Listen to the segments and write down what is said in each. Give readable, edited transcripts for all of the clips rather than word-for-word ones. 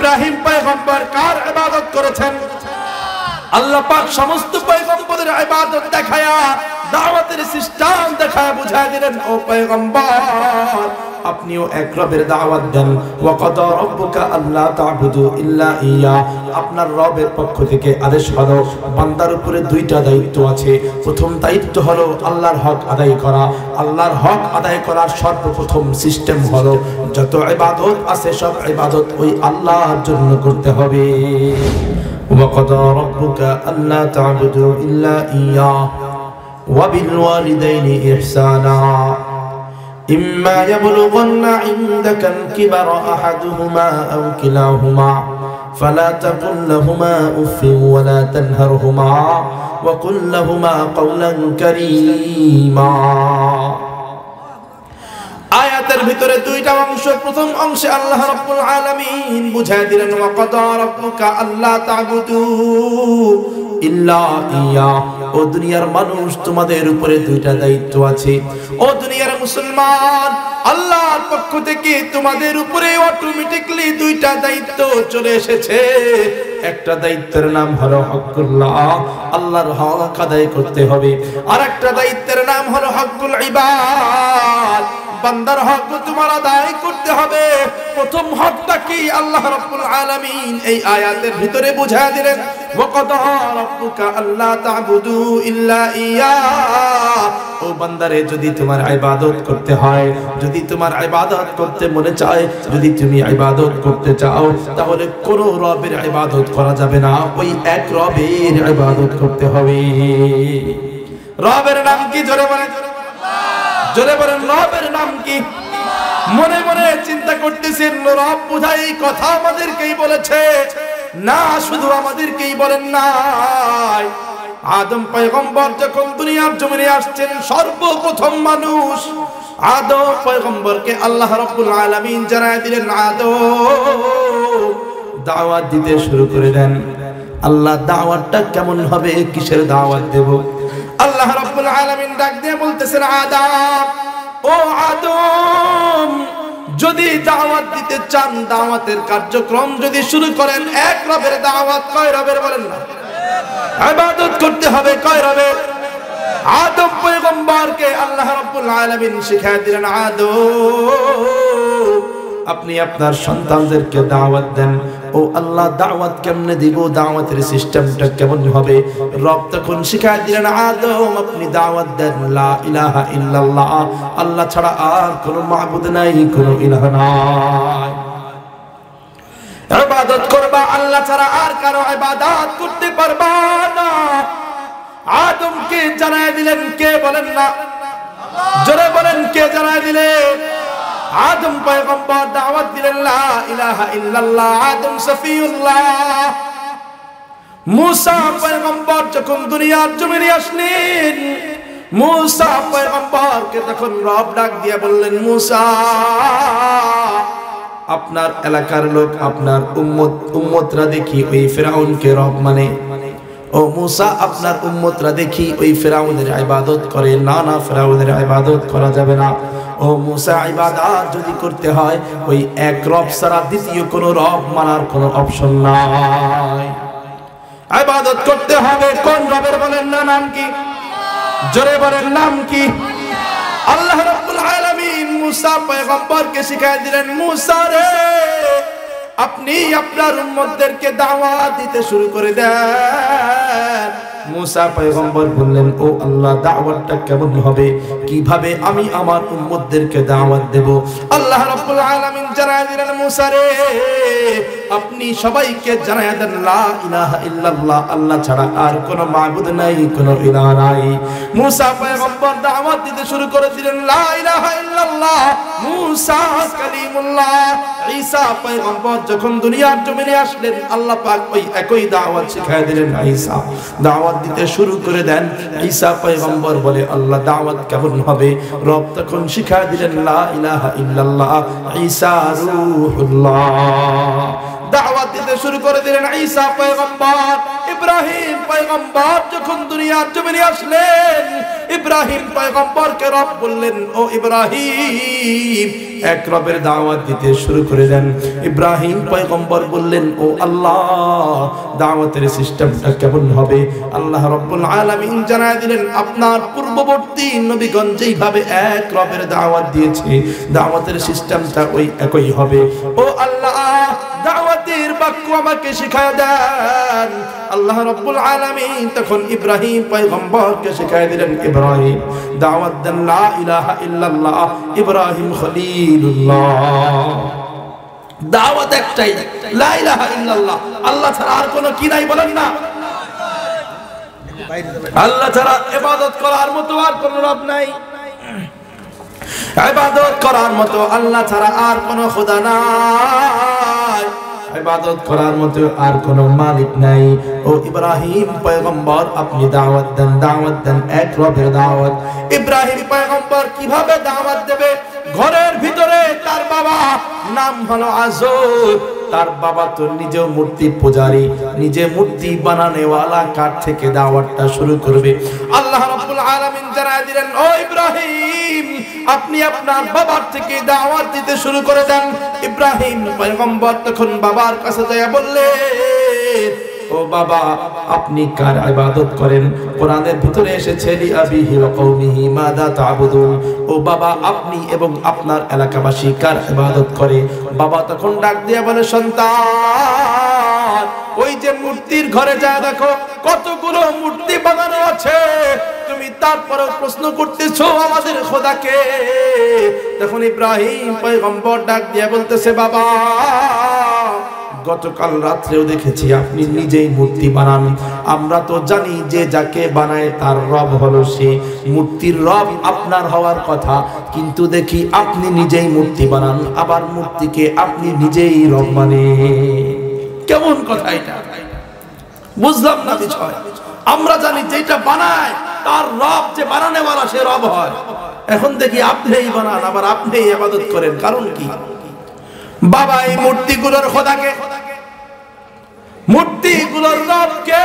ইব্রাহিম পয়গম্বর কার ইবাদত করেছেন? আল্লাহ পাক সমস্ত পয়গম্বরের ইবাদত দেখায়া দাওয়াতের সিস্টেম দেখায়া বুঝায় দিলেন, ও পয়গম্বর আপনিও এক রবের দাওয়াত দেন। ওয়া কাদা রাব্বুকা আল্লা তা'বুদু ইল্লা ইয়া, আপনার রবের পক্ষ থেকে আদেশ হলো বান্দার উপরে দুইটা দায়িত্ব আছে। প্রথম দায়িত্ব হলো আল্লাহর হক আদায় করা। আল্লাহর হক আদায় করার সর্বপ্রথম সিস্টেম হলো যত ইবাদত আছে সব ইবাদত ওই আল্লাহর জন্য করতে হবে। ওয়া কাদা রাব্বুকা আল্লা তা'বুদু ইল্লা ইয়া ওয়া বিল ওয়ালিদাইনি ইহসানা إما يبلغن عندك الكبر أحدهما أو كلاهما فلا تقل لهما أف ولا تنهرهما وقل لهما قولا كريما। আয়াতের ভিতরে দুইটা অংশ। প্রথম অংশে আল্লাহ রাব্বুল আলামিন বুঝায় দিলেন, ওয়া কাদা রাব্বুকা আল্লা তা'বুদু ইল্লা ইয়া, ও দুনিয়ার মানুষ তোমাদের উপরে দুইটা দায়িত্ব আছে। ও দুনিয়ার মুসলমান, আল্লাহর পক্ষ থেকে তোমাদের উপরে অটোমেটিক্যালি দুইটা দায়িত্ব চলে এসেছে। একটা দায়িত্বের নাম হলো হকুল্লাহ, আল্লাহর হক আদায় করতে হবে। আর একটা দায়িত্বের নাম হলো হকুল ইবাদ, বান্দার হক তোমার আদায় করতে হবে। প্রথম হকটা কি আল্লাহ রাব্বুল আলামিন এই আয়াতের ভিতরে বুঝায় দিলেন, ওয়া কাদা রাব্বুকা আল্লা তা'বুদু ইল্লা ইয়া। ও বান্দারে, যদি তোমার ইবাদত করতে হয়, যদি তোমার ইবাদত করতে মনে চায়, যদি তুমি ইবাদত করতে চাও, তাহলে কোন রবের ইবাদত করা যাবে না, ওই এক রবের ইবাদত করতে হবে। রবের নাম কি? জোরে বলেন, জোরে বলেন, রবের নাম কি? মনে মনে চিন্তা করতেছেন রব বুঝাই এই কথা আমাদেরকেই বলেছে না, শুধু আমাদেরকেই বলেন নাই। আদম পয়গম্বর যখন দুনিয়ার জমিনে আসছেন, সর্বপ্রথম মানুষ আদম পয়গম্বরকে আল্লাহ রাব্বুল আলামিন জানায় দিলেন, আদম দাওয়াত দিতে শুরু করে দেন। আল্লাহ দাওয়াতটা কেমন হবে, কিসের দাওয়াত দেব? আল্লাহ রাব্বুল আলামিন ডাক দিয়ে বলতেছেন, আদম, ও আদম, যদি দাওয়াত দিতে চান, দাওয়াতের কার্যক্রম যদি শুরু করেন, এক রবের দাওয়াত। কয় রবের বলেন না? ইবাদত করতে হবে কয় রবের? আদম পয়গম্বরকে আল্লাহ রাব্বুল আলামিন শিখায় দিলেন, আদম আপনি আপনার সন্তানদেরকে দাওয়াত দেন। ও আল্লাহ, দাওয়াত কেমনে দিব, দাওয়াতের সিস্টেমটা কেমন হবে? রব তখন শিখায় দিলেন, আদম আপনি দাওয়াত দেন লা ইলাহা ইল্লাল্লাহ, আল্লাহ ছাড়া আর কোনো মাবুদ নাই, কোনো ইলাহ নাই। ইবাদত করবা আল্লাহ ছাড়া, আর কারো ইবাদত করতে পারবা না। আদমকে জানায় দিলেন কে? বলেন না, জোরে বলেন, কে জানায় দিলেন? আদম পয়গম্বর দাওয়াত দিলেন লা ইলাহা ইল্লাল্লাহ। আদম সফিউল্লাহ। মুসা পয়গম্বর যখন দুনিয়ার জমিনে আসলেন, মুসা পয়গম্বরকে তখন রব ডাক দিয়ে বললেন, মুসা আপনার এলাকার লোক, আপনার উম্মতরা দেখি ওই ফিরাউনকে রব মানে। ও মুসা, আপনার উম্মতরা দেখি ওই ফিরাউনের ইবাদত করে। না না, ফিরাউনের ইবাদত করা যাবে না। ও মুসা, ইবাদত যদি করতে হয় ওই এক রব ছাড়া দ্বিতীয় কোনো রব মানার কোনো অপশন নাই। ইবাদত করতে হবে কোন রবের? বলেন না, নাম কি? জোরে বলেন, নাম কি? আল্লাহ রাব্বুল আলামিন মুসা পয়গম্বরকে শিখায় দিলেন, মুসা রে, আপনি আপনার উম্মতদেরকে দাওয়াত দিতে শুরু করে দেন। মুসা পয়গম্বর বললেন, ও আল্লাহ, দাওয়াতটা কেমন হবে, কিভাবে আমি আমার উম্মতদেরকে দাওয়াত দেব? আল্লাহ রাব্বুল আলামিন জানায় দিলেন, মুসা রে, আপনি সবাইকে জানায় দেন লা ইলাহা ইল্লাল্লাহ, আল্লাহ ছাড়া আর কোনো মাবুদ নাই, কোনো ইলাহ নাই। মুসা পয়গম্বর দাওয়াত দিতে শুরু করে দিলেন লা ইলাহা ইল্লাল্লাহ। মুসা কালিমুল্লাহ। ঈসা পয়গম্বর যখন দুনিয়ার জমিনে আসলেন, আল্লাহ পাক ওই একই দাওয়াত শিখায় দিলেন। ঈসা দাওয়াত দিতে শুরু করে দেন। ঈসা পয়গম্বর বলে, আল্লাহ দাওয়াত কেমন হবে? রব তখন শিখায় দিলেন লা ইলাহা ইল্লাল্লাহ, ঈসা রূহুল্লাহ। দাওয়াত দিতে শুরু করে দিলেন ঈসা পয়গম্বর। ইব্রাহিম পয়গম্বর যখন দুনিয়ার জমিনে আসলেন, ইব্রাহিম পয়গম্বরকে রব বললেন, ও ইব্রাহিম এক রবের দাওয়াত দিতে শুরু করে দেন। ইব্রাহিম পয়গম্বর বললেন, ও আল্লাহ দাওয়াতের সিস্টেমটা কেমন হবে? আল্লাহ রাব্বুল আলামিন জানায় দিলেন, আপনার পূর্ববর্তী নবীগণ যেইভাবে এক রবের দাওয়াত দিয়েছে, দাওয়াতের সিস্টেমটা ওই একই হবে। ও আল্লাহ দাওয়াতের বাক্য আমাকে শিখায় দেন। আল্লাহ রাব্বুল আলামিন তখন ইব্রাহিম পয়গম্বরকে শিখায় দিলেন, ইব্রাহিম দাওয়াত দেন লা ইলাহা ইল্লাল্লাহ, ইব্রাহিম খলিলুল্লাহ। দাওয়াত একটাই, লা ইলাহা ইল্লাল্লাহ, আল্লাহ ছাড়া আর কোনো কি নাই বলেন না? আল্লাহ ছাড়া ইবাদত করার মতো আর কোনো রব নাই, ইবাদত করার মতো আল্লাহ ছাড়া আর কোনো খোদা নাই, ইবাদত করার মতো আর কোনো মালিক নাই। ও ইব্রাহিম পয়গম্বর আপনি দাওয়াত দেন এক রবের দাওয়াত। ইব্রাহিম পয়গম্বর কিভাবে দাওয়াত দেবে? ঘরের ভিতরে তার বাবা নাম হলো আজর, তার বাবা তো নিজে মূর্তি পূজারী, নিজে মূর্তি বানানেওয়ালা, কাঠ থেকে দাওয়াতটা শুরু করবে। আল্লাহ রাব্বুল আলামিন জানায় দিলেন, ও ইব্রাহিম আপনি আপনার বাবার থেকে দাওয়াত দিতে শুরু করে দেন। ইব্রাহিম পয়গম্বর তখন বাবার কাছে যায় বললেন, ও বাবা আপনি কার ইবাদত করেন? কোরআনের ভিতরে এসেছে লি আবিহি ওয়া কওমিহি মাযা তা'বুদুন। ও বাবা আপনি এবং আপনার এলাকাবাসী কার ইবাদত করে? বাবা তখন ডাক দিয়ে বলে, সন্তান ওই যে মূর্তির ঘরে যা দেখো কতগুলো মূর্তি বানানো আছে, তুমি তারপরে প্রশ্ন করতেছো আমাদের খোদাকে। তখন ইব্রাহিম পয়গম্বর ডাক দিয়ে বলতেছে, বাবা গতকাল রাত্রেও দেখেছি আপনি নিজেই মূর্তি বানান। আমরা তো জানি যে যাকে বানায় তার রব হলো সে, মূর্তির রব আপনার হওয়ার কথা, কিন্তু দেখি আপনি নিজেই মূর্তি বানান, আবার মূর্তিকে আপনি নিজেই রব মানে। কেমন কথা এটা? বুঝলাম না বিষয়। আমরা জানি যেটা বানায় তার রব, যে বানানেওয়ালা সে রব হয়। এখন দেখি আপনিই বানান, আবার আপনিই ইবাদত করেন, কারণ কি? বাবা এই মূর্তিগুলোর খোদাকে, মূর্তিগুলোর রবকে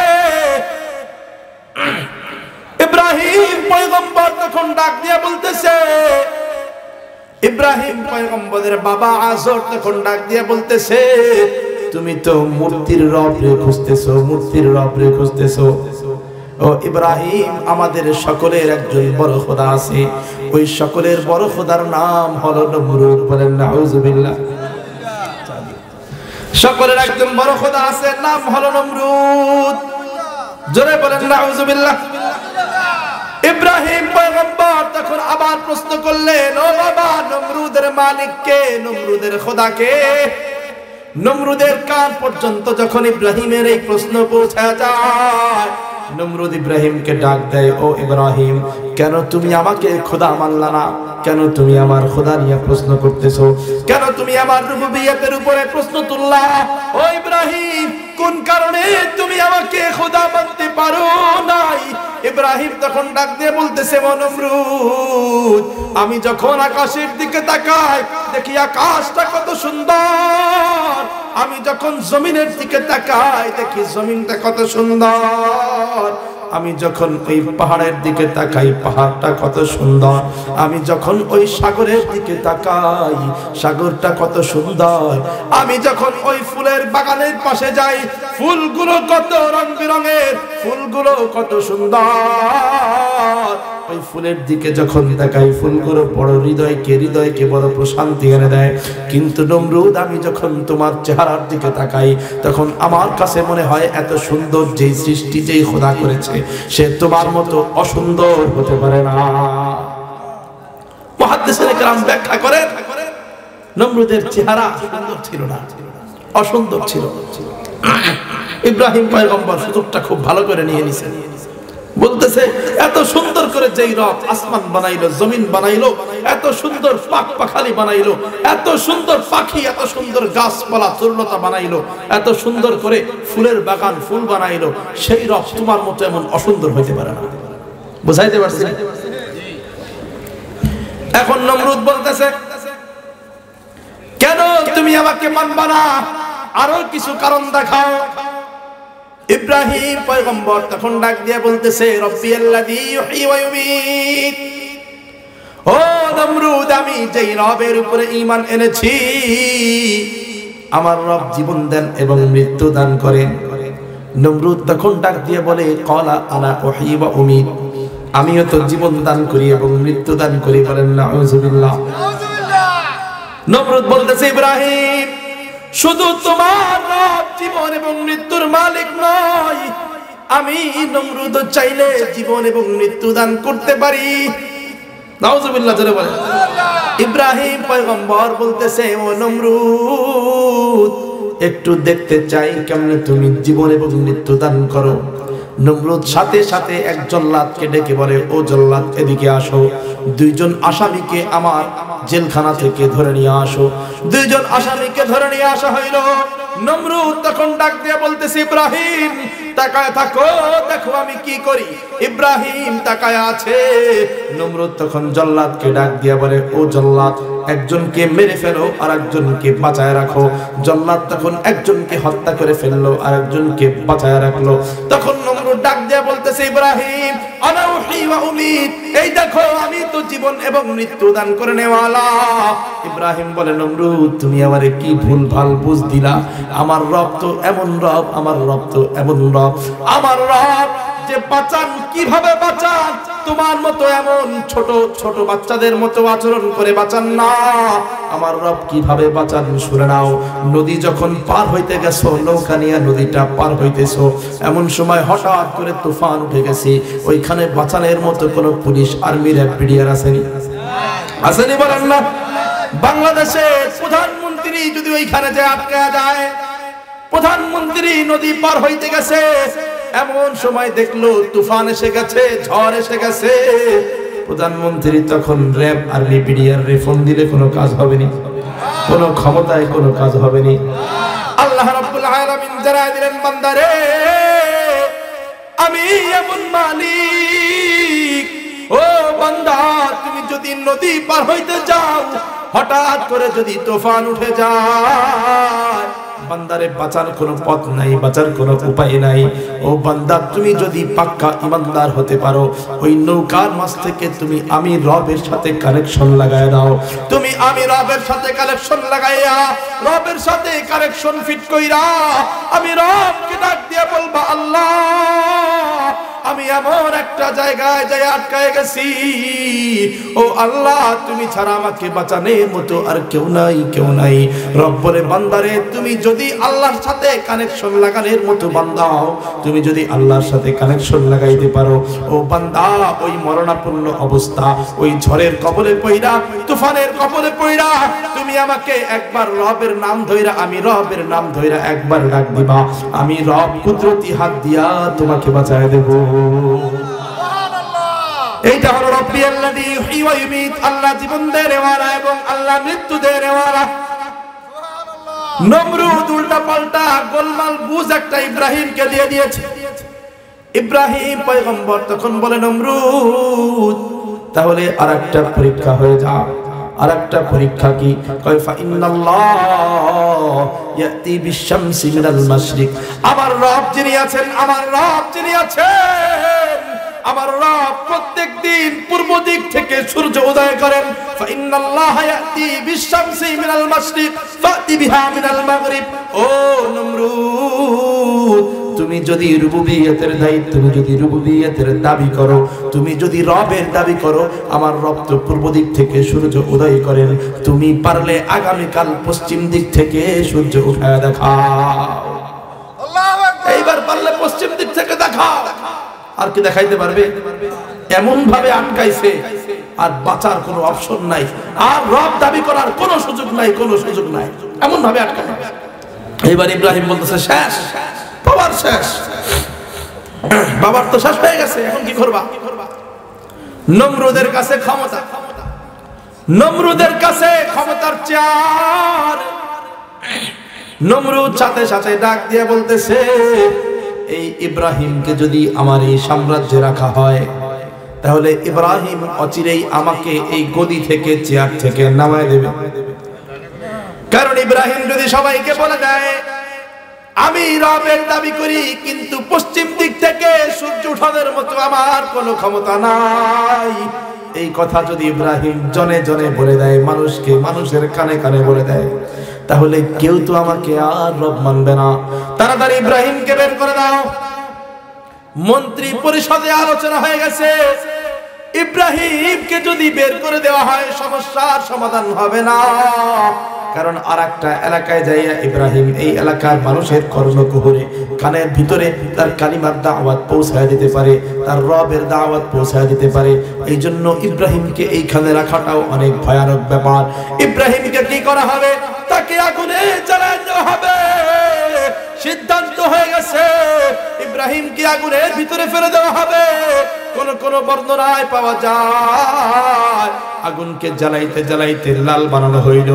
ইব্রাহিম পয়গম্বর তখন ডাক দিয়ে বলতেছে, ইব্রাহিম পয়গম্বরের বাবা আজর তখন ডাক দিয়ে বলতেছে, তুমি তো মূর্তির রব রে খুঁজতেছো, মূর্তির রব রে খুঁজতেছো। ও ইব্রাহিম আমাদের সকলের একজন বড় খোদা আছে, ওই সকলের বড় খোদার নাম হলো নমরুদ। বলেন নাউজুবিল্লাহ। সকলের একজন বড় খোদা আছে, নাম হলো নমরুদ। জোরে বলেন নাউজুবিল্লাহ। ইব্রাহিম পয়গম্বর তখন আবার প্রশ্ন করলেন, ও বাবা নমরুদের মালিক কে? নমরুদের খোদা কে? নমরুদের কান পর্যন্ত যখন ইব্রাহিমের এই প্রশ্ন পৌঁছায় যায়, নমরুদ ইব্রাহিমকে ডাক দেয়, ও ইব্রাহিম কেন তুমি আমাকে খোদা মানলা না? কেন তুমি আমার খোদা নিয়ে প্রশ্ন করতেছো? কেন তুমি আমার রুবুবিয়তের উপরে প্রশ্ন তুললা? ও ইব্রাহিম কোন কারণে তুমি আমাকে খোদা মানতে পারো নাই? ইব্রাহিম তখন ডাক দিয়ে বলতেছে, ও নমরুদ আমি যখন আকাশের দিকে তাকাই দেখি আকাশটা কত সুন্দর, আমি যখন জমিনের দিকে তাকাই দেখি জমিনটা কত সুন্দর, আমি যখন ওই পাহাড়ের দিকে তাকাই পাহাড়টা কত সুন্দর, আমি যখন ওই সাগরের দিকে তাকাই সাগরটা কত সুন্দর, আমি যখন ওই ফুলের বাগানের পাশে যাই ফুলগুলো কত রং বেরঙের, ফুলগুলো কত সুন্দর, ওই ফুলের দিকে যখন তাকাই ফুলগুলো বড় হৃদয়কে বড় প্রশান্তি এনে দেয়। কিন্তু নমরুদ আমি যখন তোমার চেহারার দিকে তাকাই তখন আমার কাছে মনে হয় এত সুন্দর যেই সৃষ্টি যেই খোদা করেছে সে তোমার মতো অসুন্দর হতে পারে না। মুহাদ্দিসিনে কেরাম ব্যাখ্যা করেন নমরুদের চেহারা সুন্দর ছিল না, অসুন্দর ছিল। ইব্রাহিম পয়গম্বর সুযোগটা খুব ভালো করে নিয়ে নিছেন, বলতেছে এত সুন্দর করে যেই রব আসমান বানাইলো, জমিন বানাইলো, এত সুন্দর পাক পাখালি বানাইলো, এত সুন্দর পাখি, এত সুন্দর গাছপালা তরুলতা বানাইলো, এত সুন্দর করে ফুলের বাগান ফুল বানাইলো, সেই রব তোমার মতো এমন অসুন্দর হইতে পারে না। বুঝাইতে পারছি? এখন নমরুদ বলতেছে কেন তুমি আমাকে মানবা না? আরো কিছু কারণ দেখাও। ইব্রাহিম পয়গম্বর তখন ডাক দিয়ে বলতেছে রব্বিয়াল্লাযী ইউহয়ী ওয়া ইউমীত, ও নমরুদ আমি যেই রবের উপরে ঈমান এনেছি, আমার রব জীবন দেন এবং মৃত্যু দান করেন। নমরুদ তখন ডাক দিয়ে বলে ক্বালা আনা উহয়ী ওয়া উমীত, আমিও তো জীবন দান করি এবং মৃত্যু দান করি। বলেন নাউযুবিল্লাহ। নমরুদ বলতেছে ইব্রাহিম শুধু তোমার রব জীবন এবং মৃত্যুর মালিক নয়, আমি নমরুদ চাইলে জীবন এবং মৃত্যু দান করতে পারি। নাউযুবিল্লাহ জোরে বলেন। ইব্রাহিম পয়গম্বর বলতেছে ও নমরুদ একটু দেখতে চাই কেমনে তুমি জীবন এবং মৃত্যু দান করো। নমরুদ সাথে সাথে এক জল্লাদকে ডেকে বলে ও জল্লাদ এদিকে আসো, দুইজন আসামিকে আমার জেলখানা থেকে ধরে নিয়ে আসো। দুইজন আসামিকে ধরে নিয়ে আসা হইল। নমরুদ তখন ডাক দিয়ে বলতেছে ইব্রাহিম তাকায় থাকো, দেখো আমি কি করি। ইব্রাহিম তাকায় আছে। নমরুদ তখন জল্লাদকে ডাক দিয়ে বলে ও জল্লাদ একজনকে মেরে ফেলো আর একজনকে বাঁচায় রাখো। জল্লাদ তখন একজনকে হত্যা করে ফেললো আর একজনকে বাঁচায় রাখলো। তখন নমরুদ ডাক দিয়ে বলতেছে ইব্রাহিম আনা উহয়ী ওয়া উমীত, এই দেখো আমি তো জীবন এবং মৃত্যু দান করে নেওয়ালা। ইব্রাহিম বলে নমরুদ তুমি আমারে কি ভুল ভাল বুঝ দিলা, আমার রব তো এমন রব, আমার রব তো এমন রব, আমার রব যে বাঁচান কিভাবে বাঁচান, তোমার মতো এমন ছোট ছোট বাচ্চাদের মতো আচরণ করে বাঁচান না। আমার রব কিভাবে বাঁচান শুনে নাও। নদী যখন পার হইতে গেছো, নৌকা নিয়ে নদীটা পার হইতেছো, এমন সময় হঠাৎ করে তুফান উঠে গেছে। ওইখানে বাঁচানোর মতো কোনো পুলিশ আর্মি র্যাপিডিয়ার আসেনি? আসেনি বলেন না? বাংলাদেশের প্রধানমন্ত্রী যদি ওইখানে যে আটকা যায়, প্রধানমন্ত্রী নদী পার হইতে গেছে, এমন সময় দেখলো তুফান এসে গেছে, ঝড় এসে গেছে, প্রধানমন্ত্রী তখন র্যাব আর রিপিডিয়ার রে ফোন দিলে কোনো কাজ হবে না, কোনো ক্ষমতায় কোনো কাজ হবে না। আল্লাহ রাব্বুল আলামিন জানায় দিলেন বান্দারে আমি এমন মালিক, ও বান্দা তুমি যদি নদী পার হইতে যাও, হঠাৎ করে যদি তুফান উঠে যায়, বান্দারে বাঁচার কোনো পথ নাই, বাঁচার কোনো উপায় নাই। ও বান্দা তুমি যদি পাক্কা ইমানদার হতে পারো, ওই নৌকার মাছ থেকে তুমি আমি রবের সাথে কানেকশন লাগায় দাও। তুমি আমি রবের সাথে কানেকশন লাগাইয়া, রবের সাথে কানেকশন ফিট কইরা আমি রবকে ডাক দিয়ে বলবা আল্লাহ আমি এমন একটা জায়গায় যাই আটকায় গেছি, ও আল্লাহ তুমি ছাড়া আমাকে বাঁচানোর মতো আর কেউ নাই, কেউ নাই। রব বলে বান্দারে তুমি যদি আল্লাহর সাথে কানেকশন লাগানোর মতো বান্দা হও, তুমি যদি আল্লাহর সাথে কানেকশন লাগাইতে পারো, ও বান্দা ওই মরণাপন্ন অবস্থা, ওই ঝড়ের কবলে পইরা, তুফানের কবলে পইরা তুমি আমাকে একবার রবের নাম ধইরা, আমি রবের নাম ধইরা একবার ডাক দিবা, আমি রব কুদরতি হাত দিয়া তোমাকে বাঁচায় দেব। এইটা হলো রব্বিয়াল্লাযী ইউহয়ী ওয়া ইউমীত, আল্লাহ জীবন দেওয়ালা এবং আল্লাহ মৃত্যু দেওয়ালা। নমরুদ উল্টা পাল্টা গোলমাল বুঝ একটা ইব্রাহিমকে দিয়ে দিয়েছে। ইব্রাহিম পয়গম্বর তখন বলে নমরুদ তাহলে আরেকটা পরীক্ষা হয়ে যাও। আরেকটা পরীক্ষা কি? কয় ফা ইন্নাল্লাহ ইয়াতি বিশ-শামসি মিনাল মাশরিক, আমার রব যিনি আছেন, আমার রব যিনি আছেন, আমার রব প্রত্যেক দিন পূর্ব দিক থেকে সূর্য উদয় করেন। ফা ইন্নাল্লাহ ইয়াতি বিশ-শামসি মিনাল মাশরিক ফাতি বিহা মিনাল মাগরিব। ও নমরুদ তুমি যদি রুবুবিয়তের দায়িত্ব, তুমি যদি রুবুবিয়তের দাবি করো, তুমি যদি রবের দাবি করো, আমার রব তো পূর্ব দিক থেকে সূর্য উদয় করেন, তুমি পারলে আগামীকাল পশ্চিম দিক থেকে সূর্য উঠায় দেখাও। আল্লাহু আকবার। এইবার পারলে পশ্চিম দিক থেকে দেখাও। আর কি দেখাইতে পারবে? এমন ভাবে আটকাইছে আর বাঁচার কোনো অপশন নাই, আর রব দাবি করার কোনো সুযোগ নাই, কোনো সুযোগ নাই, এমন ভাবে আটকানো। এইবার ইব্রাহিম বলতেছে শেষ, বাবার শেষ, বাবার তো শেষ হয়ে গেছে, এখন কি করবা? নমরুদের কাছে ক্ষমতা, নমরুদের কাছে ক্ষমতার চেয়ার। নমরুদ সাথে সাথে ডাক দিয়ে বলতেছে এই ইব্রাহিমকে যদি আমার এই সাম্রাজ্যে রাখা হয়, তাহলে ইব্রাহিম অচিরেই আমাকে এই গদি থেকে, চেয়ার থেকে নামায় দেবে। কারণ ইব্রাহিম যদি সবাইকে বলে দেয় আমি আমি রবের দাবি করি, কিন্তু পশ্চিম দিক থেকে সূর্য ওঠানোর মতো আমার কোনো ক্ষমতা নাই। এই কথা যদি ইব্রাহিম জনে জনে বলে দেয়, মানুষকে, মানুষের কানে কানে বলে দেয়, তাহলে কেউ তো আমাকে আর রব মানবে না। তাড়াতাড়ি ইব্রাহিমকে বের করে দাও। মন্ত্রী পরিষদে আলোচনা হয়ে গেছে, ইব্রাহিমকে যদি বের করে দেওয়া হয় সমস্যার সমাধান হবে না। কারণ আর একটা এলাকায় যাইয়া ইব্রাহিম এই এলাকার মানুষের কর্ণকুহরে কানের ভিতরে তার কালিমার দাওয়াত পৌঁছায় দিতে পারে, তার রবের দাওয়াত পৌঁছায় দিতে পারে। এই জন্য ইব্রাহিমকে এইখানে রাখাটাও অনেক ভয়ানক ব্যাপার। ইব্রাহিমকে কি করা হবে? তাকে আগুনে জ্বালায় দেওয়া হবে। সিদ্ধান্ত হয়ে গেছে, ইব্রাহিমকে আগুনের ভিতরে ফেলে দেওয়া হবে। কোন বর্ণনায় পাওয়া যায় আগুনকে জ্বালাইতে জ্বালাইতে লাল বানানো হইল,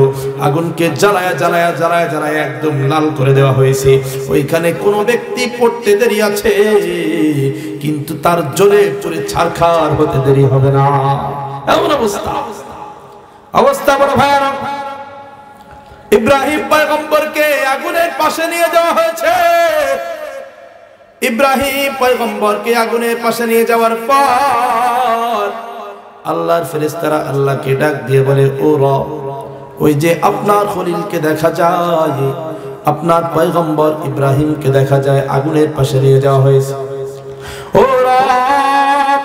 আগুনকে জ্বালায়া জ্বালায়া জ্বালায়া জ্বালায়া একদম লাল করে দেওয়া হয়েছে। ওইখানে কোন ব্যক্তি পড়তে দেরি আছে, কিন্তু তার জ্বলে পুরে ছারখার হতে দেরি হবে না। এমন অবস্থা বড় ভয়ানক। ইব্রাহিম পয়গম্বরকে আগুনের পাশে নিয়ে যাওয়া হয়েছে। ইব্রাহিম পয়গম্বরকে আগুনের পাশে নিয়ে যাওয়ার পর আল্লাহর ফেরেশতারা আল্লাহকে ডাক দিয়ে বলে, ও রব, ওই যে আপনার খলিলকে দেখা যায়, আপনার পয়গম্বর ইব্রাহিমকে দেখা যায় আগুনের পাশে নিয়ে যাওয়া হয়েছে। ও রব,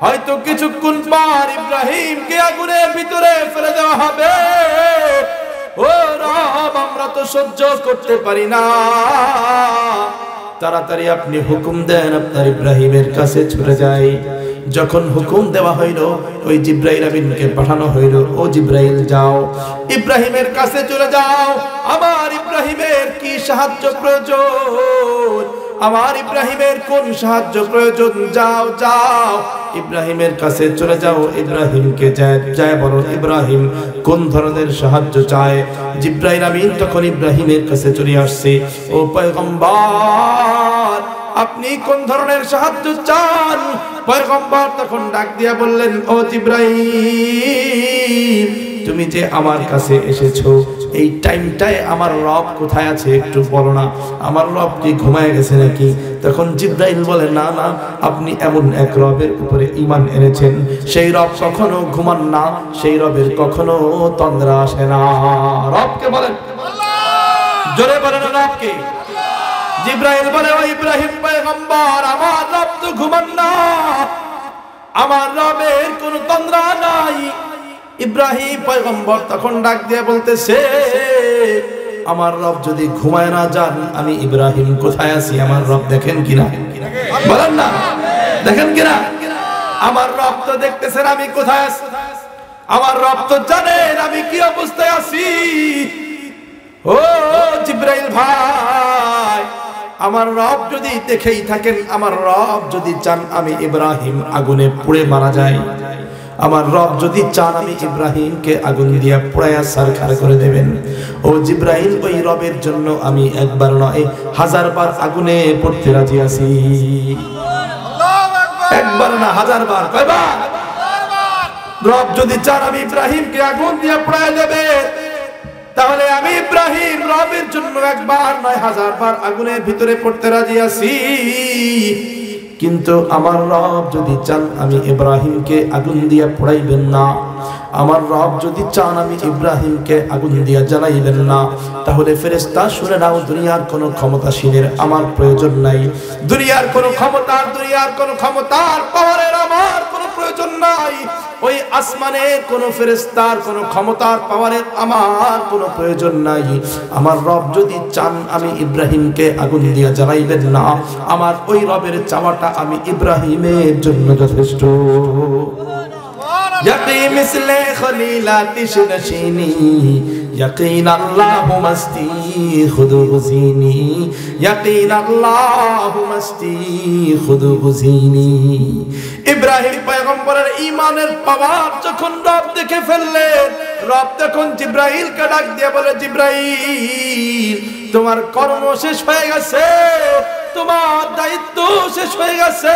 হয়তো কিছুক্ষণ পর ইব্রাহিমকে আগুনের ভিতরে ফেলে দেওয়া হবে। ও রব, আমরা তো সহ্য করতে পারি না, তাড়াতাড়ি আপনি হুকুম দেন, আপনার ইব্রাহিমের কাছে ছুটে যাই। যখন হুকুম দেওয়া হইল, ওই জিব্রাইল আমিনকে পাঠানো হইল, ও জিব্রাইল যাও, ইব্রাহিমের কাছে চলে যাও। আমার ইব্রাহিমের কি সাহায্য প্রয়োজন, আমার ইব্রাহিমের কোন সাহায্য প্রয়োজন, যাও যাও ইব্রাহিমের কাছে চলে যাও। ইব্রাহিমকে যায় বলো, ইব্রাহিম কোন ধরনের সাহায্য চায়। জিব্রাইল আমিন তখন ইব্রাহিমের কাছে চলে আসছে। ও পয়গম্বর, আপনি কোন ধরনের সাহায্য চান? পয়গম্বর তখন ডাক দিয়া বললেন, ও জিব্রাইল, তুমি যে আমার কাছে এসেছো, এই টাইমটায় আমার রব কোথায় আছে একটু বলো না, আমার রব কি ঘুমায় গেছে নাকি? তখন জিব্রাইল বলে, না না, আপনি এমন এক রবের উপরে ঈমান এনেছেন, সেই রব কখনো ঘুমান না, সেই রবের কখনো তন্দ্রা আসে না। রবকে বলেন আল্লাহ, জোরে বলেন রবকে। জিব্রাইল বলে, ও ইব্রাহিম পয়গম্বর, আমার রব তো ঘুমান না, আমার রবের কোনো তন্দ্রা নাই। ইব্রাহিম পয়গম্বর তখন ডাক দিয়ে বলতেছে, আমার রব যদি ঘুমায় না যান, আমি ইব্রাহিম কোথায় আছি আমার রব দেখেন কিনা? বলেন না, দেখেন কিনা? আমার রব তো দেখতেছেন আমি কোথায় আছি, আমার রব তো জানেন আমি কি অবস্থায় আছি। ও জিব্রাইল ভাই, আমার রব যদি দেখেই থাকেন, আমার রব যদি চান আমি ইব্রাহিম আগুনে পুড়ে মারা যাই, আমার রব যদি চান আমি ইব্রাহিমকে আগুন দিয়ে পোড়ায়া ছারখার করে দেবেন, ও জিব্রাইল, ওই রবের জন্য আমি একবার নয় 1000 বার আগুনে পড়তে রাজি আছি। একবার না 1000 বার। কয়বার? রব যদি চান আমি ইব্রাহিমকে আগুন দিয়ে পোড়ায় দেবে, তাহলে আমি ইব্রাহিম রবের জন্য একবার নয় 1000 বার আগুনের ভিতরে পড়তে রাজি আছি। কিন্তু আমার রব যদি চান আমি ইব্রাহিমকে আগুন দিয়ে পোড়াইবেন না, আমার রব যদি চান আমি ইব্রাহিমকে আগুন দিয়ে জ্বালাইবেন না, তাহলে ফেরেশতা শুনে নাও, দুনিয়ার কোনো ক্ষমতাশীলের আমার প্রয়োজন নাই, দুনিয়ার কোনো ক্ষমতার পাওয়ারের আমার কোনো প্রয়োজন নাই, ওই আসমানের কোনো ফেরেশতার কোনো ক্ষমতার পাওয়ারের আমার কোনো প্রয়োজন নাই। আমার রব যদি চান আমি ইব্রাহিমকে আগুন দিয়ে জ্বালাইবেন না, আমার ওই রবের চাওয়াটা আমি ইব্রাহিমের জন্য যথেষ্ট। यकीन मिसले खलीलातिश नशीनी यकीन अल्लाह मस्ती खुद गुज़ीनी यकीन अल्लाह मस्ती खुद गुज़ीनी। ইব্রাহিম পয়গম্বরের ঈমানের পাওয়ার যখন রব দেখে ফেললেন, রব তখন জিব্রাইলকে ডাক দিয়ে বলে, জিব্রাইল তোমার কর্ম শেষ হয়ে গেছে, তোমার দায়িত্ব শেষ হয়ে গেছে,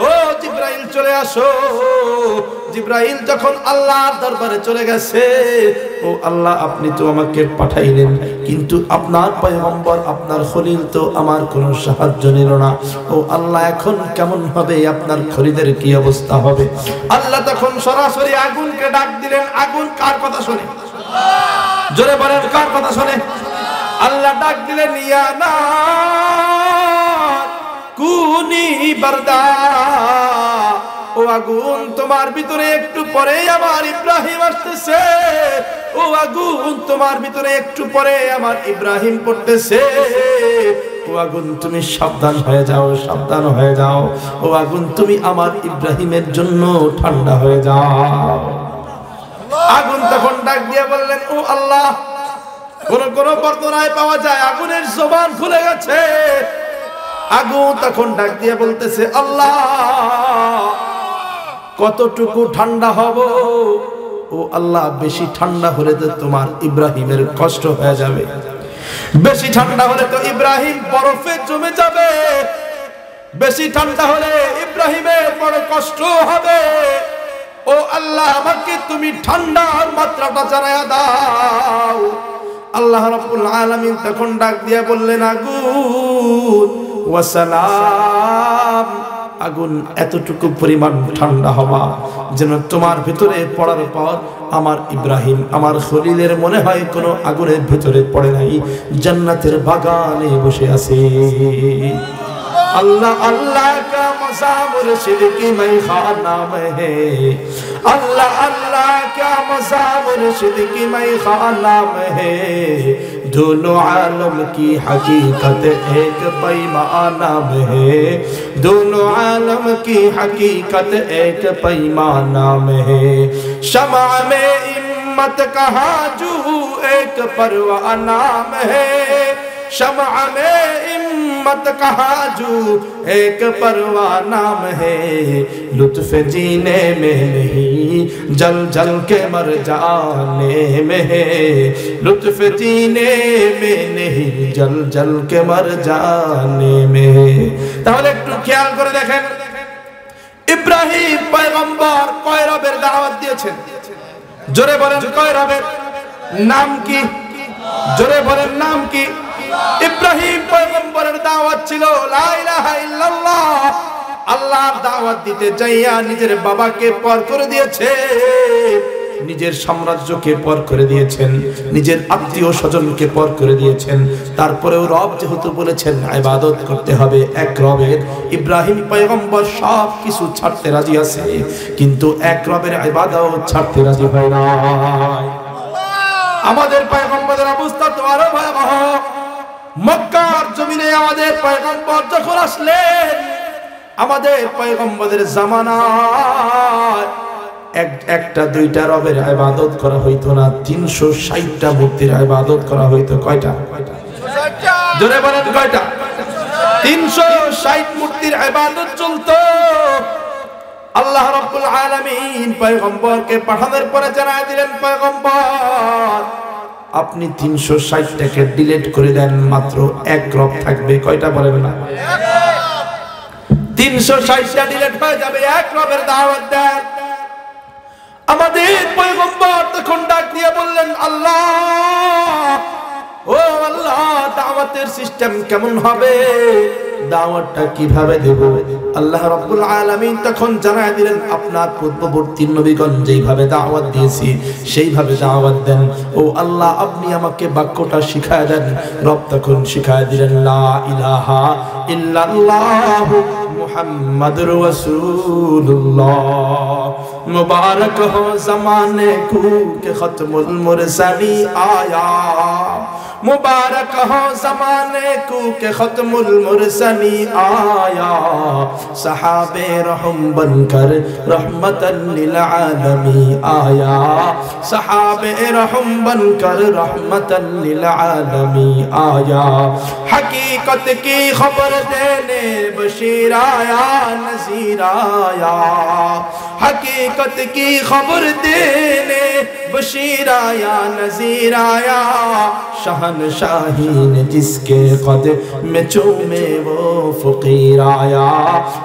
ও জিবরাইল চলে আসো। জিবরাইল যখন আল্লাহর দরবারে চলে গেছে, ও আল্লাহ আপনি তো আমাকে পাঠাইলেন, কিন্তু আপনার পয়গম্বর আপনার খলিল তো আমার কোনো সাহায্য নিল না। ও আল্লাহ এখন কেমন হবে, আপনার খলিলের কি অবস্থা হবে? আল্লাহ তখন সরাসরি আগুনকে ডাক দিলেন। আগুন কার কথা শোনে? জোরে বলেন, কার কথা শোনে? আল্লাহ ডাক দিলেন, ইয়া নার কুনি বারদা, ও আগুন তোমার ভিতরে একটু পরে আমার ইব্রাহিম আসতেছে। ও আগুন তোমার ভিতরে একটু পরে আমার ইব্রাহিম পড়তেছে। ও আগুন তুমি সাবধান হয়ে যাও, সাবধান হয়ে যাও। ও আগুন তুমি আমার ইব্রাহিমের জন্য ঠান্ডা হয়ে যাও। আগুন তখন ডাক দিয়ে বললেন, ও আল্লাহ, কোন কোন বর্ণনায় পাওয়া যায় আগুনের জবান খুলে গেছে। আগুন তখন ডাক দিয়ে বলতেছে, আল্লাহ কতটুকু ঠান্ডা হব? ও আল্লাহ, বেশি ঠান্ডা হলে তো তোমার ইব্রাহিমের কষ্ট হয়ে যাবে, বেশি ঠান্ডা হলে তো ইব্রাহিম বরফে জমে যাবে, বেশি ঠান্ডা হলে ইব্রাহিমের বড় কষ্ট হবে। ও আল্লাহ, আমাকে তুমি ঠান্ডার মাত্রাটা জানায়া দাও। আল্লাহ রাব্বুল আলামিন তখন ডাক দিয়ে বললেন, আগুন ওয়া সালাম, আগুন এতটুকু পরিমাণ ঠান্ডা হবা যেন তোমার ভিতরে পড়ার পর আমার ইব্রাহিম আমার খলিলের মনে হয় কোনো আগুনের ভিতরে পড়ে নাই, জান্নাতের বাগানে বসে আছে। अल्लाह अल्लाह का मज़ा मुर्शिद की मैखाना में है, अल्लाह अल्लाह का मज़ा मुर्शिद की मैखाना में है। दोनों आलम की हकीकत एक पैमाना में है, दोनों आलम की हकीकत एक पैमाना में है। शमा में इम्मत का हाजू एक परवाना में है, शमा में इम्मत का हाजू एक परवाना में है। लुत्फ जीने में नहीं, जल जल के मर जाने में है। लुत्फ जीने में नहीं, जल जल के मर जाने में है। তাহলে একটু খেয়াল করে দেখেন, ইব্রাহিম পয়গম্বর কয় রবের দাওয়াত দিয়েছেন? জোরে বলেন, কয় রবের? নাম কি? জোরে বলেন, নাম কি? ইব্রাহিম পয়গম্বরের দাওয়াত ছিল লা ইলাহা ইল্লাল্লাহ। আল্লাহর দাওয়াত দিতে যাইয়া নিজের বাবাকে পর করে দিয়েছে, নিজের সাম্রাজ্যকে পর করে দিয়েছেন, নিজের আত্মীয় স্বজনকে পর করে দিয়েছেন। তারপরেও রব যেহেতু বলেছেন ইবাদত করতে হবে এক রবের, ইব্রাহিম পয়গম্বর সব কিছু ছাড়তে রাজি আছে, কিন্তু এক রবের ইবাদত ছাড়তে রাজি হয় না। আমাদের পয়গম্বরের অবস্থা তো আরো ভয়াবহ। মক্কার জমিনে আমাদের পয়গম্বর যখন আসলেন, আমাদের পয়গম্বরের জামানায় একটা দুইটা রবের ইবাদত করা হইতো না, 360টা মূর্তির ইবাদত করা হইতো। কয়টা? জোরে বলেন, কয়টা? 360 মূর্তির ইবাদত চলতো। আল্লাহ রাব্বুল আলামিন পয়গম্বরকে পাঠানোর পরে জানায় দিলেন, পয়গম্বর আপনি 360টাকে ডিলিট করে দেন, মাত্র এক রব থাকবে। কয়টা বলেন না? 360টা ডিলিট হয়ে যাবে, এক রবের দাওয়াত দেন। আমাদের পয়গম্বর তখন ডাক দিয়ে বললেন, আল্লাহ, ও আল্লাহ, দাওয়াতের সিস্টেম কেমন হবে, দাওয়াতটা কিভাবে দেব? আল্লাহ রাব্বুল আলামিন তখন জানায় দিলেন, আপনার পূর্ববর্তী নবীগণ যেইভাবে দাওয়াত দিয়েছি সেইভাবে দাওয়াত দেন। ও আল্লাহ, আপনি আমাকে বাক্যটা শিখায় দেন। রব তখন শিখায় দিলেন, লা ইলাহা ইল্লাল্লাহ মুহাম্মাদুর রাসূলুল্লাহ। मुबारक हो ज़माने को के ख़त्मुल मुरसली आया, मुबारक हो ज़माने को के ख़त्मुल मुरसली आया। सहाबे रहम बनकर रहमतन लिल आलमी आया, सहाबे रहम बनकर रहमतन लिल आलमी आया। हकीकत की खबर देने बशीर आया, नज़ीर आया। हकीकत की खबर देने बशीर आया, नज़ीर आया। शहनशाही ने जिसके कद में चूमे वो फकीर आया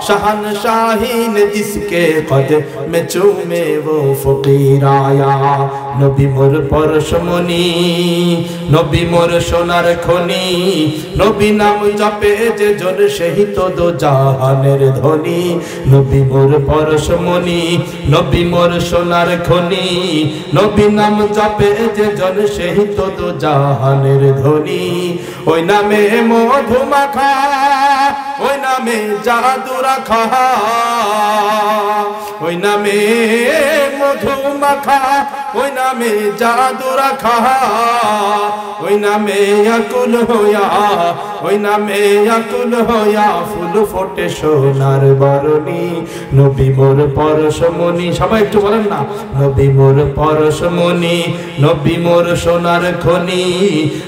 शहनशाही ने जिसके कदम चूमे वो फकीर आया नबी मोर परशमणि नबी मोर सोनार खनि नबी नाम जपे जे जन सेही तो दो জাহানের ধনী নবী মোর পরশমণি নবী মোর সোনার খনি নবী নাম জপে যে জন সেহি তো দো জাহানের ধনী ওই নামে মধু মাখা ওই নামে জাদু রাখা ওই নামে মধু মাখা ওই নামে জাদু রাখা ওই নামে আকুল হোয়া ওই নামে আকুল হোয়া ফুল ফোটে সোনার বরণী নবী মোর পরশমণি সবাই একটু বলেন না নবী মোর পরশমণি নবী মোর সোনার খনি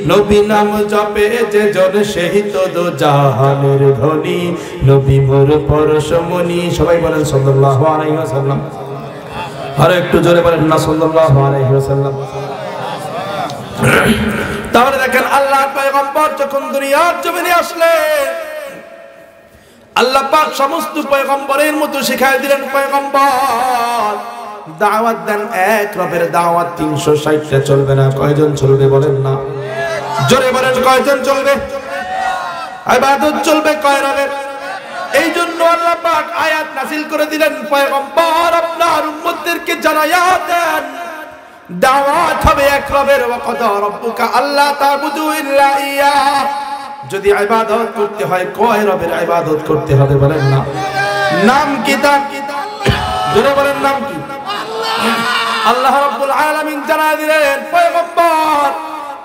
নবী নাম জপে যে জন সেহি তো দো জাহানের ধনী নবী মোর পরশমণি সবাই বলেন সাল্লাল্লাহু আলাইহি ওয়াসাল্লাম আর একটু জোরে বলেন না সাল্লাল্লাহু আলাইহি ওয়াসাল্লাম তাহলে দেখেন আল্লাহর পয়গম্বর যখন দুনিয়ার জমিনে আসলেন আল্লাহ পাক সমস্ত পয়গম্বরের মতো শিখাই দিলেন পয়গম্বর দাওয়াত দেন এক রবের দাওয়াত 360টা চলবে না কয়জন চলবে বলেন না জোরে বলেন কয়জন চলবে ইবাদত চলবে কয় রবের এইজন্য আল্লাহ পাক আয়াত নাযিল করে দিলেন পয়গম্বর আপনার উম্মতদেরকে জানায়া দেন দাওয়াত হবে এক রবের ওয়া কাদা রাব্বুকা আল্লা তা'বুদু ইল্লা ইয়া যদি ইবাদত করতে হয় কয় রবের ইবাদত করতে হবে বলেন না নাম কি তা জোরে বলেন নাম কি আল্লাহ রাব্বুল আলামিন জানায় দিলেন পয়গম্বর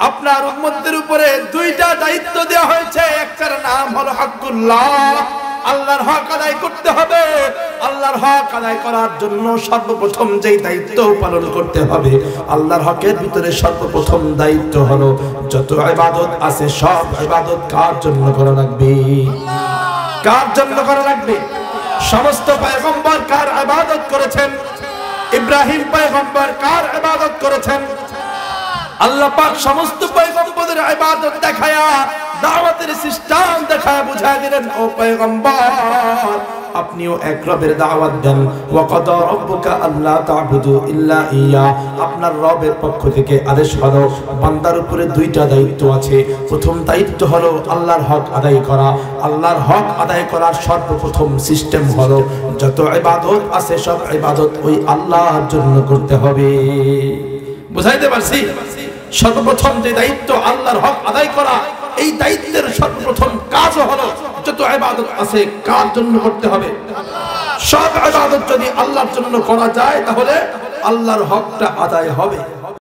আপনার উম্মতদের উপরে দুইটা দায়িত্ব দেওয়া হয়েছে একটার নাম হলো হকুল্লাহ আল্লাহর হক আদায় করতে হবে আল্লাহর হক আদায় করার জন্য সর্বপ্রথম যেই দায়িত্ব পালন করতে হবে আল্লাহর হকের ভিতরে সর্বপ্রথম দায়িত্ব হলো যত ইবাদত আছে সব ইবাদত কার জন্য করা লাগবে কার জন্য করা লাগবে সমস্ত পয়গম্বর কার ইবাদত করেছেন ইব্রাহিম পয়গম্বর কার ইবাদত করেছেন আল্লাহ পাক সমস্ত পয়গম্বরদের ইবাদত দেখায়া দাওয়াতের সিস্টেম দেখায়া বুঝায় দিলেন ও পয়গম্বর আপনিও এক রবের দাওয়াত দেন ওয়া কাদা রাব্বুকা আল্লা তা'বুদু ইল্লা ইয়া আপনার রবের পক্ষ থেকে আদেশ হলো বান্দার উপরে দুইটা দায়িত্ব আছে প্রথম দায়িত্ব হলো আল্লাহর হক আদায় করা আল্লাহর হক আদায় করার সর্বপ্রথম সিস্টেম হলো যত ইবাদত আছে সব ইবাদত ওই আল্লাহর জন্য করতে হবে বুঝাইতে পারছি সর্বপ্রথম যে দায়িত্ব আল্লাহর হক আদায় করা এই দায়িত্বের সর্বপ্রথম কাজ হলো যত ইবাদত আছে কার জন্য করতে হবে সব ইবাদত যদি আল্লাহর জন্য করা যায় তাহলে আল্লাহর হকটা আদায় হবে